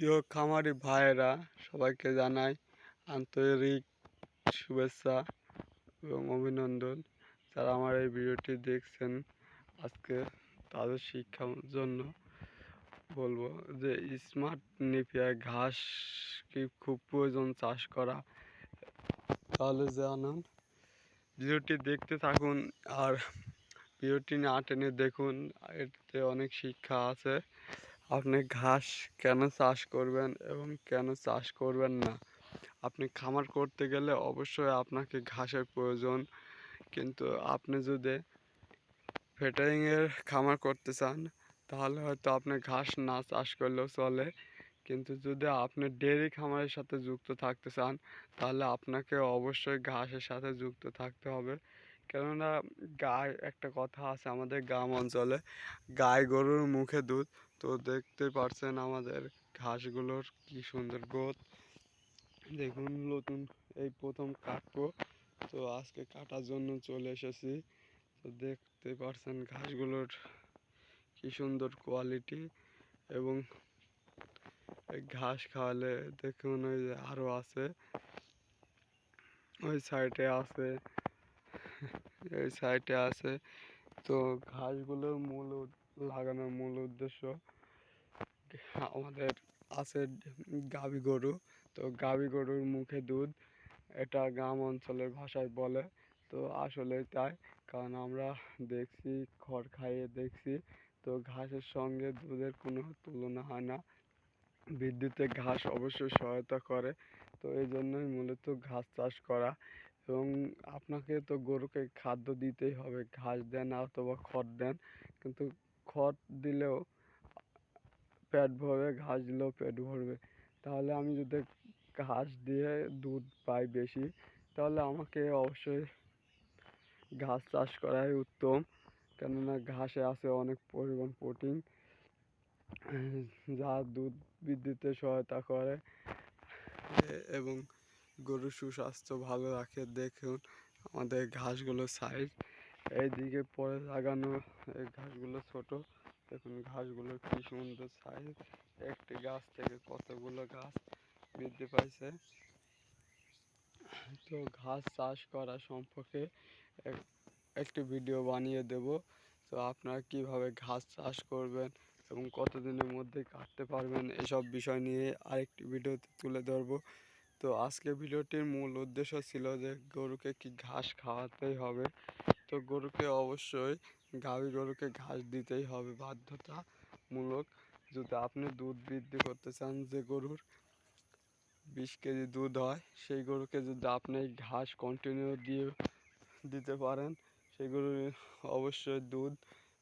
প্রিয় খামারি ভাইয়েরা, সবাইকে জানাই আন্তরিক শুভেচ্ছা এবং অভিনন্দন। যারা আমার এই ভিডিওটি দেখছেন আজকে, তাদের শিক্ষার জন্য বলবো যে স্মার্ট নেপিয়ার ঘাস কি খুব প্রয়োজন চাষ করা, তাহলে জানান। ভিডিওটি দেখতে থাকুন আর ভিডিওটি না টেনে দেখুন, এতে অনেক শিক্ষা আছে। আপনি ঘাস কেন চাষ করবেন এবং কেন চাষ করবেন না। আপনি খামার করতে গেলে অবশ্যই আপনাকে ঘাসের প্রয়োজন, কিন্তু আপনি যদি ফ্যাটারিংয়ের খামার করতে চান তাহলে হয়তো আপনি ঘাস না চাষ করলেও চলে। কিন্তু যদি আপনি ডেয়ারি খামারের সাথে যুক্ত থাকতে চান তাহলে আপনাকে অবশ্যই ঘাসের সাথে যুক্ত থাকতে হবে। কেননা গায়ে একটা কথা আছে আমাদের গ্রাম অঞ্চলে, গাই গরুর মুখে দুধ। তো দেখতে পারছেন আমাদের ঘাসগুলোর কি সুন্দর গ্রোথ। দেখুন, নতুন এই প্রথম কাটবো, তো আজকে কাটার জন্য চলে এসেছি। তো দেখতে পারছেন ঘাসগুলোর কি সুন্দর কোয়ালিটি। এবং এই ঘাস খাওয়ালে দেখুন ওই যে আরও আছে, ওই সাইডে আছে, এই সাইডে আছে। তো ঘাসগুলোর লাগানোর মূল উদ্দেশ্য আমাদের আছে গাভী গরু। তো গাভী গরুর মুখে দুধ, এটা গ্রাম অঞ্চলের ভাষায় বলে। তো আসলে তাই, কারণ আমরা দেখছি, খড় খাইয়ে দেখছি। তো ঘাসের সঙ্গে দুধের কোনো তুলনা হয় না। বৃদ্ধিতে ঘাস অবশ্যই সহায়তা করে। তো এই জন্যই মূলত ঘাস চাষ করা। এবং আপনাকে তো গরুকে খাদ্য দিতেই হবে, ঘাস দেন অথবা খড় দেন। কিন্তু খড় দিলেও পেট ভরবে, ঘাস দিলেও পেট ভরবে। তাহলে আমি যদি ঘাস দিয়ে দুধ পাই বেশি, তাহলে আমাকে অবশ্যই ঘাস চাষ করাই উত্তম। কেননা ঘাসে আছে অনেক পরিমাণ প্রোটিন, যা দুধ বৃদ্ধিতে সহায়তা করে এবং গরুর সুস্বাস্থ্য ভালো রাখে। দেখুন আমাদের ঘাসগুলো সাইজ, এইদিকে পরে লাগানো এই ঘাসগুলো ছোট। দেখুন ঘাসগুলো কি সুন্দর সাইজ, একটি গাছ থেকে কতগুলো গাছ বৃদ্ধি পাইছে। তো ঘাস চাষ করা সম্পর্কে একটি ভিডিও বানিয়ে দেব। তো আপনারা কিভাবে ঘাস চাষ করবেন এবং কতদিনের মধ্যে কাটতে পারবেন, এসব বিষয় নিয়ে আরেকটি ভিডিওতে তুলে ধরবো। তো আজকে ভিডিওটির মূল উদ্দেশ্য ছিল যে গরুকে কি ঘাস খাওয়াতেই হবে। তো গরুকে অবশ্যই, গাভী গরুকে ঘাস দিতেই হবে বাধ্যতামূলক। যদি আপনি দুধ বৃদ্ধি করতে চান, যে গরুর 20 কেজি দুধ হয়, সেই গরুকে যদি আপনি ঘাস কন্টিনিউ দিতে পারেন, সেই গরুর অবশ্যই দুধ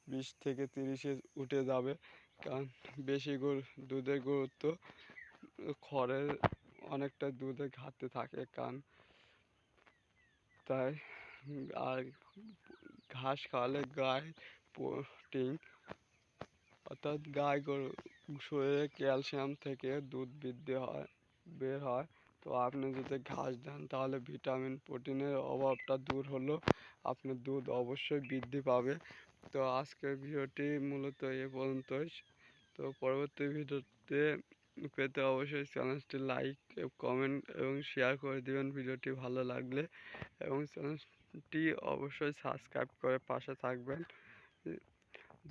20 থেকে 30-এ উঠে যাবে। কারণ বেশি দুধের গুরুত্ব খড়ের অনেকটা দুধের ঘাটতি থাকে, কারণ তাই। আর ঘাস খাওয়ালে গায়ে প্রোটিন, অর্থাৎ গাই গরু শরীরে ক্যালসিয়াম থেকে দুধ বৃদ্ধি হয়, বের হয়। তো আপনি যদি ঘাস দেন তাহলে ভিটামিন প্রোটিনের অভাবটা দূর হলো, আপনার দুধ অবশ্যই বৃদ্ধি পাবে। তো আজকের ভিডিওটি মূলত এ পর্যন্তই। তো পরবর্তী ভিডিওতে পেতে অবশ্যই চ্যানেলটি লাইক, কমেন্ট এবং শেয়ার করে দিবেন ভিডিওটি ভালো লাগলে, এবং চ্যানেলটি অবশ্যই সাবস্ক্রাইব করে পাশে থাকবেন।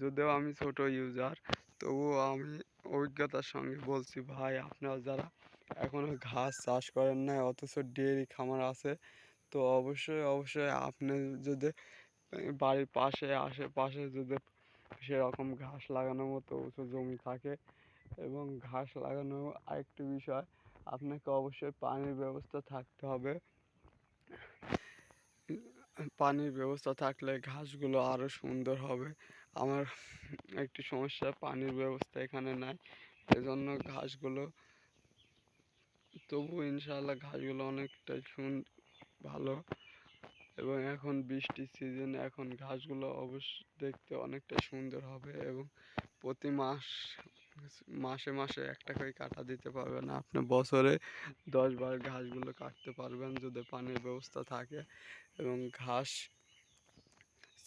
যদিও আমি ছোট ইউজার, তবুও আমি অভিজ্ঞতার সঙ্গে বলছি, ভাই আপনারা যারা এখনও ঘাস চাষ করেন না অথচ ডেয়ারি খামার আছে, তো অবশ্যই আপনি যদি বাড়ির পাশে আশেপাশে যদি সেরকম ঘাস লাগানোর মতো উঁচু জমি থাকে, এবং ঘাস লাগানো আরেকটি বিষয়, আপনাকে অবশ্যই পানির ব্যবস্থা থাকতে হবে। পানির ব্যবস্থা থাকলে ঘাসগুলো আরও সুন্দর হবে। আমার একটি সমস্যা, পানির ব্যবস্থা এখানে নাই, এজন্য ঘাসগুলো, তবু ইনশাআল্লাহ ঘাসগুলো অনেকটাই ভালো। এবং এখন বৃষ্টির সিজন, এখন ঘাসগুলো দেখতে অনেকটাই সুন্দর হবে। এবং প্রতি মাসে মাসে একটা করে কাটা দিতে পারবেন, আপনি বছরে 10 বার ঘাসগুলো কাটতে পারবেন যদি পানির ব্যবস্থা থাকে। এবং ঘাস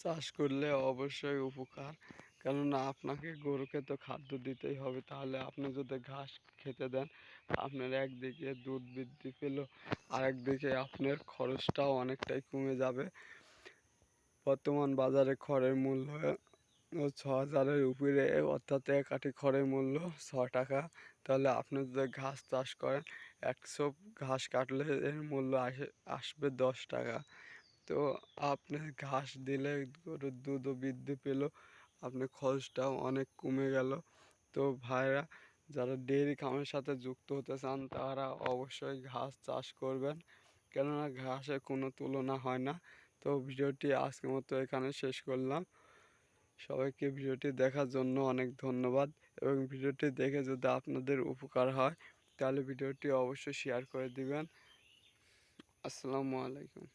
চাষ করলে অবশ্যই উপকার, কেননা আপনাকে গরুকে তো খাদ্য দিতেই হবে, তাহলে আপনি যদি ঘাস খেতে দেন আপনার একদিকে দুধ বৃদ্ধি পেল, আরেকদিকে আপনার খরচটাও অনেকটাই কমে যাবে। বর্তমান বাজারে খড়ের মূল্য ৬,০০০-এর উপরে, অর্থাৎ এক আঁটি খড়ের মূল্য ৬ টাকা। তাহলে আপনি যদি ঘাস চাষ করেন ১০০ ঘাস কাটলে এর মূল্য আসবে ১০ টাকা। তো আপনি ঘাস দিলে গরুর দুধও বৃদ্ধি পেল, আপনার খরচটাও অনেক কমে গেল। তো ভাইরা যারা ডেয়ারি খামারের সাথে যুক্ত হতে চান তারা অবশ্যই ঘাস চাষ করবেন, কেননা ঘাসের কোনো তুলনা হয় না। তো ভিডিওটি আজকের মতো এখানে শেষ করলাম। সবাইকে ভিডিওটি দেখার জন্য অনেক ধন্যবাদ, এবং ভিডিওটি দেখে যদি আপনাদের উপকার হয় তাহলে ভিডিওটি অবশ্যই শেয়ার করে দিবেন। আসসালামু আলাইকুম।